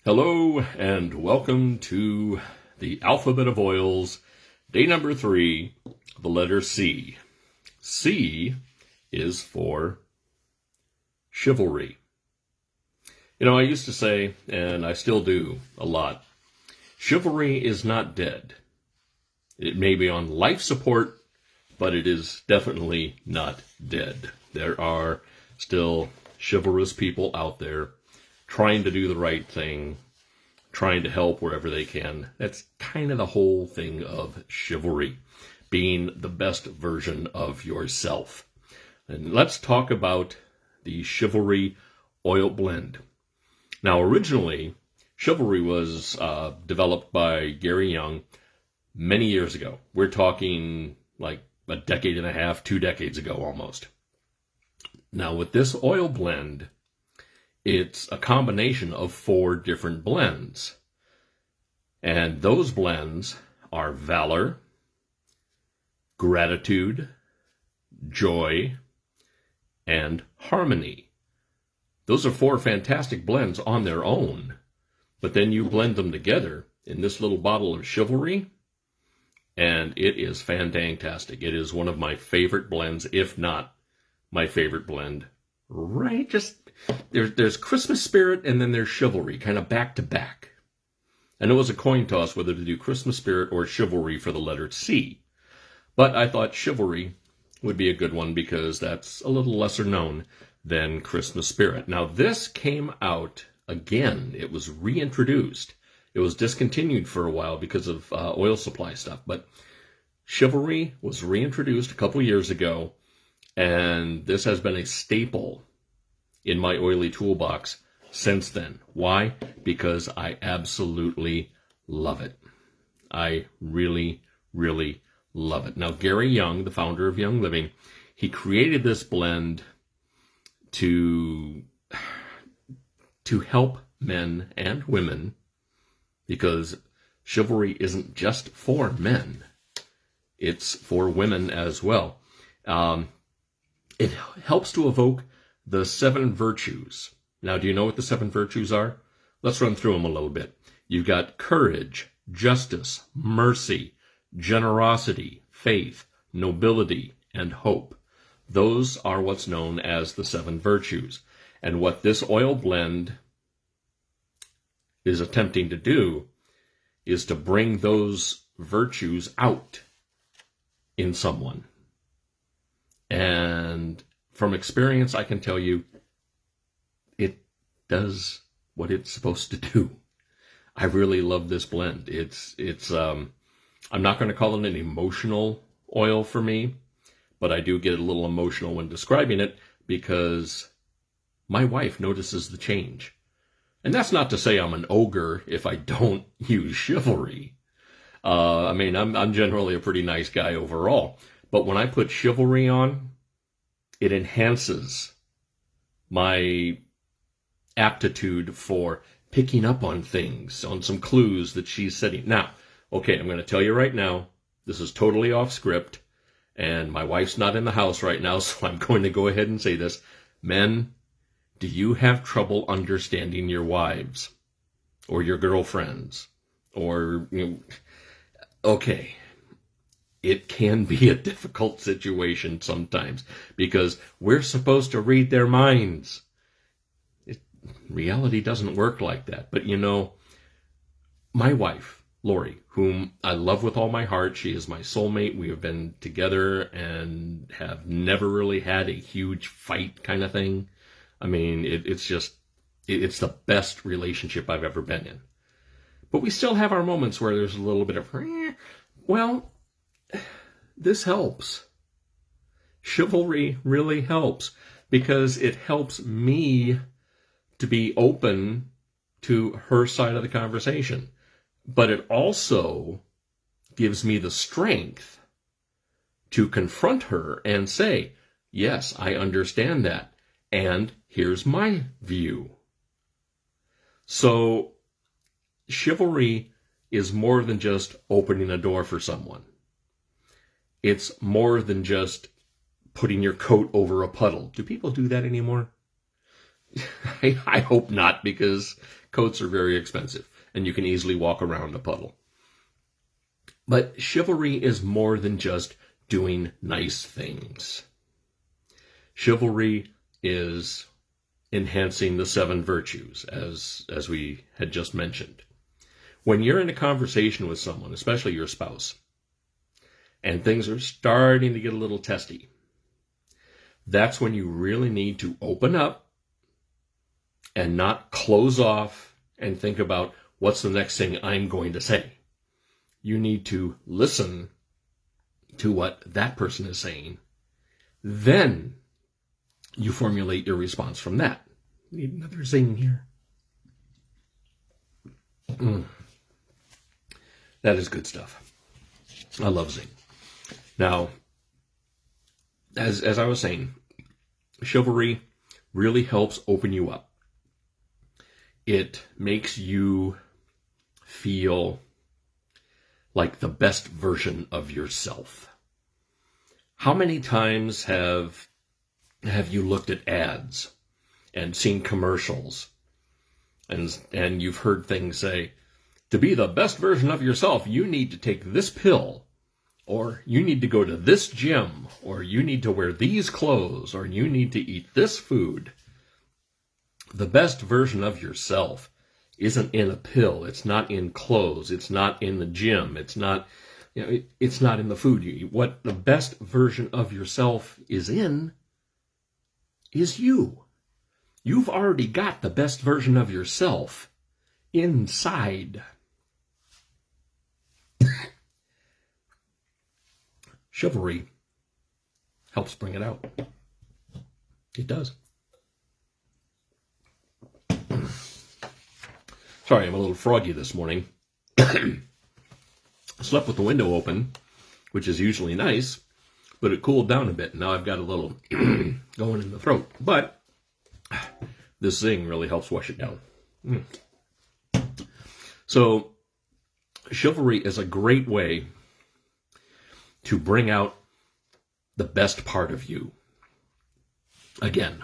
Hello and welcome to the Alphabet of Oils, day number 3, the letter C. C is for chivalry. You know, I used to say, and I still do a lot, chivalry is not dead. It may be on life support, but it is definitely not dead. There are still chivalrous people out there trying to do the right thing, trying to help wherever they can. That's kind of the whole thing of chivalry, being the best version of yourself. And let's talk about the Chivalry oil blend. Now, originally, Chivalry was developed by Gary Young many years ago. We're talking like a decade and a half, 2 decades ago almost. Now, with this oil blend, it's a combination of 4 different blends. And those blends are valor, gratitude, joy, and harmony. Those are 4 fantastic blends on their own. But then you blend them together in this little bottle of Chivalry, and it is fantastic. It is one of my favorite blends, if not my favorite blend. Right? Just there's Christmas spirit and then there's chivalry, kind of back to back. And it was a coin toss whether to do Christmas spirit or chivalry for the letter C. But I thought chivalry would be a good one because that's a little lesser known than Christmas spirit. Now this came out again. It was reintroduced. It was discontinued for a while because of oil supply stuff. But chivalry was reintroduced a couple years ago. And this has been a staple in my oily toolbox since then. Why? Because I absolutely love it. I really, really love it. Now, Gary Young, the founder of Young Living, he created this blend to help men and women, because chivalry isn't just for men. It's for women as well. It helps to evoke the 7 virtues. Now, do you know what the 7 virtues are? Let's run through them a little bit. You've got courage, justice, mercy, generosity, faith, nobility, and hope. Those are what's known as the 7 virtues. And what this oil blend is attempting to do is to bring those virtues out in someone. And from experience, I can tell you, it does what it's supposed to do. I really love this blend. I'm not going to call it an emotional oil for me, but I do get a little emotional when describing it because my wife notices the change. And that's not to say I'm an ogre if I don't use chivalry. I'm generally a pretty nice guy overall. But when I put chivalry on, it enhances my aptitude for picking up on things, on some clues that she's setting. Now, okay, I'm going to tell you right now, this is totally off script, and my wife's not in the house right now, so I'm going to go ahead and say this. Men, do you have trouble understanding your wives or your girlfriends? Or, okay. It can be a difficult situation sometimes because we're supposed to read their minds. Reality doesn't work like that. But my wife, Lori, whom I love with all my heart, she is my soulmate. We have been together and have never really had a huge fight kind of thing. I mean, it's the best relationship I've ever been in. But we still have our moments where there's a little bit of, this helps. Chivalry really helps because it helps me to be open to her side of the conversation. But it also gives me the strength to confront her and say, yes, I understand that. And here's my view. So chivalry is more than just opening a door for someone. It's more than just putting your coat over a puddle. Do people do that anymore? I hope not, because coats are very expensive, and you can easily walk around a puddle. But chivalry is more than just doing nice things. Chivalry is enhancing the 7 virtues, as we had just mentioned. When you're in a conversation with someone, especially your spouse, and things are starting to get a little testy, that's when you really need to open up and not close off and think about what's the next thing I'm going to say. You need to listen to what that person is saying. Then you formulate your response from that. Need another zing here. That is good stuff. I love zing. Now, as I was saying, chivalry really helps open you up. It makes you feel like the best version of yourself. How many times have you looked at ads and seen commercials and you've heard things say, to be the best version of yourself, you need to take this pill, or you need to go to this gym, or you need to wear these clothes, or you need to eat this food. The best version of yourself isn't in a pill. It's not in clothes. It's not in the gym. It's not, it's not in the food you eat. What the best version of yourself is in is you. You've already got the best version of yourself inside. Chivalry helps bring it out. It does. Sorry, I'm a little froggy this morning. Slept with the window open, which is usually nice, but it cooled down a bit. And now I've got a little going in the throat. But this zing really helps wash it down. So, chivalry is a great way to bring out the best part of you. Again,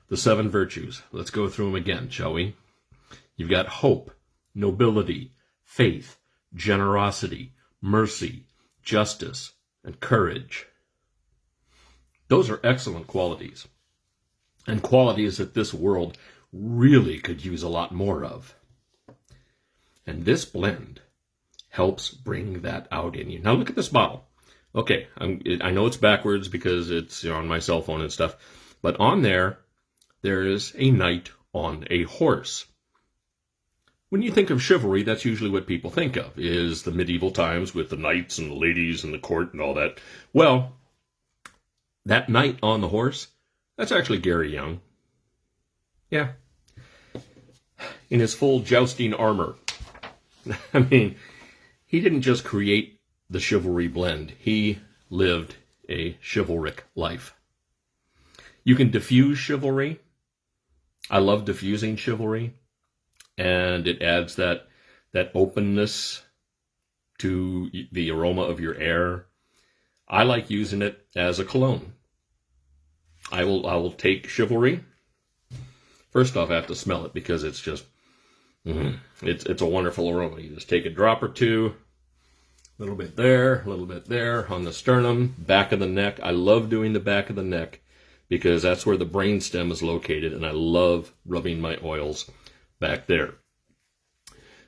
the 7 virtues. Let's go through them again, shall we? You've got hope, nobility, faith, generosity, mercy, justice, and courage. Those are excellent qualities, and qualities that this world really could use a lot more of. And this blend helps bring that out in you. Now look at this bottle. Okay, I know it's backwards because it's on my cell phone and stuff, but on there is a knight on a horse. When you think of chivalry, that's usually what people think of, is the medieval times with the knights and the ladies and the court and all that. Well, that knight on the horse, that's actually Gary Young. Yeah. In his full jousting armor. I mean, he didn't just create the chivalry blend. He lived a chivalric life. You can diffuse chivalry. I love diffusing chivalry. And it adds that openness to the aroma of your air. I like using it as a cologne. I will take chivalry. First off, I have to smell it because it's just, it's a wonderful aroma. You just take a drop or two, a little bit there on the sternum, back of the neck. I love doing the back of the neck because that's where the brainstem is located, and I love rubbing my oils back there.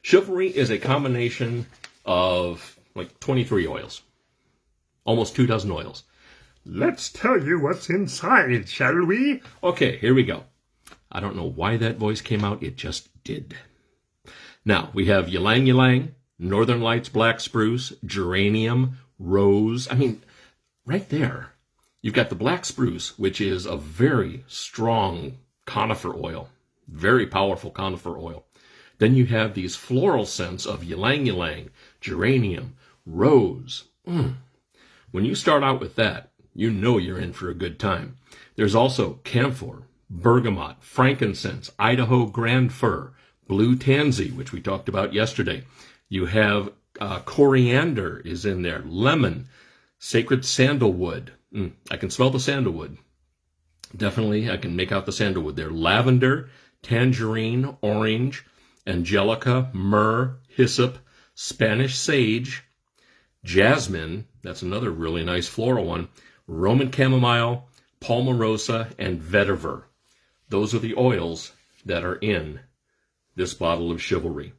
Chivalry is a combination of like 23 oils, almost 24 oils. Let's tell you what's inside, shall we? Okay, here we go. I don't know why that voice came out. It just did. Now, we have ylang ylang, Northern Lights black spruce, geranium, rose. I mean, right there, you've got the black spruce, which is a very strong conifer oil, very powerful conifer oil. Then you have these floral scents of ylang ylang, geranium, rose. When you start out with that, you know you're in for a good time. There's also camphor, bergamot, frankincense, Idaho grand fir, blue tansy, which we talked about yesterday. You have coriander is in there, lemon, sacred sandalwood. I can smell the sandalwood. Definitely, I can make out the sandalwood there. Lavender, tangerine, orange, angelica, myrrh, hyssop, Spanish sage, jasmine, that's another really nice floral one, Roman chamomile, palmarosa, and vetiver. Those are the oils that are in this bottle of Chivalry.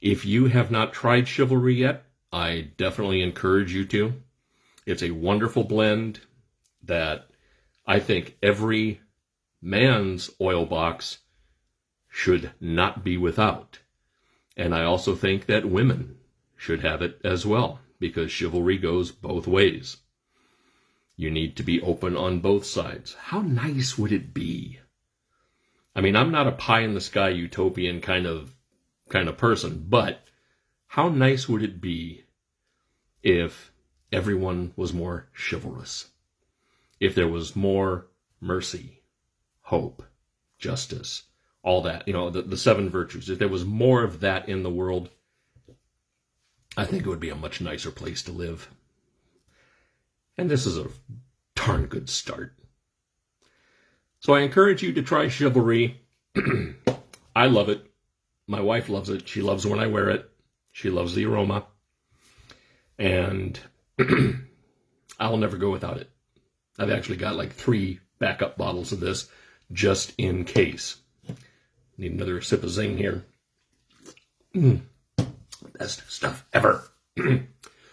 If you have not tried Chivalry yet, I definitely encourage you to. It's a wonderful blend that I think every man's oil box should not be without. And I also think that women should have it as well, because Chivalry goes both ways. You need to be open on both sides. How nice would it be? I mean, I'm not a pie-in-the-sky utopian kind of person, but how nice would it be if everyone was more chivalrous? If there was more mercy, hope, justice, all that, the seven virtues. If there was more of that in the world, I think it would be a much nicer place to live. And this is a darn good start. So I encourage you to try Chivalry. I love it. My wife loves it. She loves when I wear it. She loves the aroma. And I'll never go without it. I've actually got like 3 backup bottles of this just in case. Need another sip of zing here. Best stuff ever.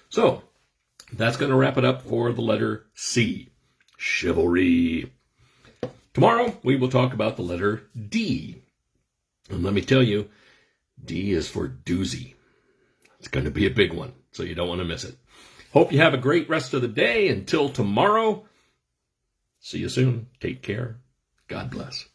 So, that's going to wrap it up for the letter C. Chivalry. Tomorrow, we will talk about the letter D. And let me tell you, D is for doozy. It's going to be a big one, so you don't want to miss it. Hope you have a great rest of the day. Until tomorrow, see you soon. Take care. God bless.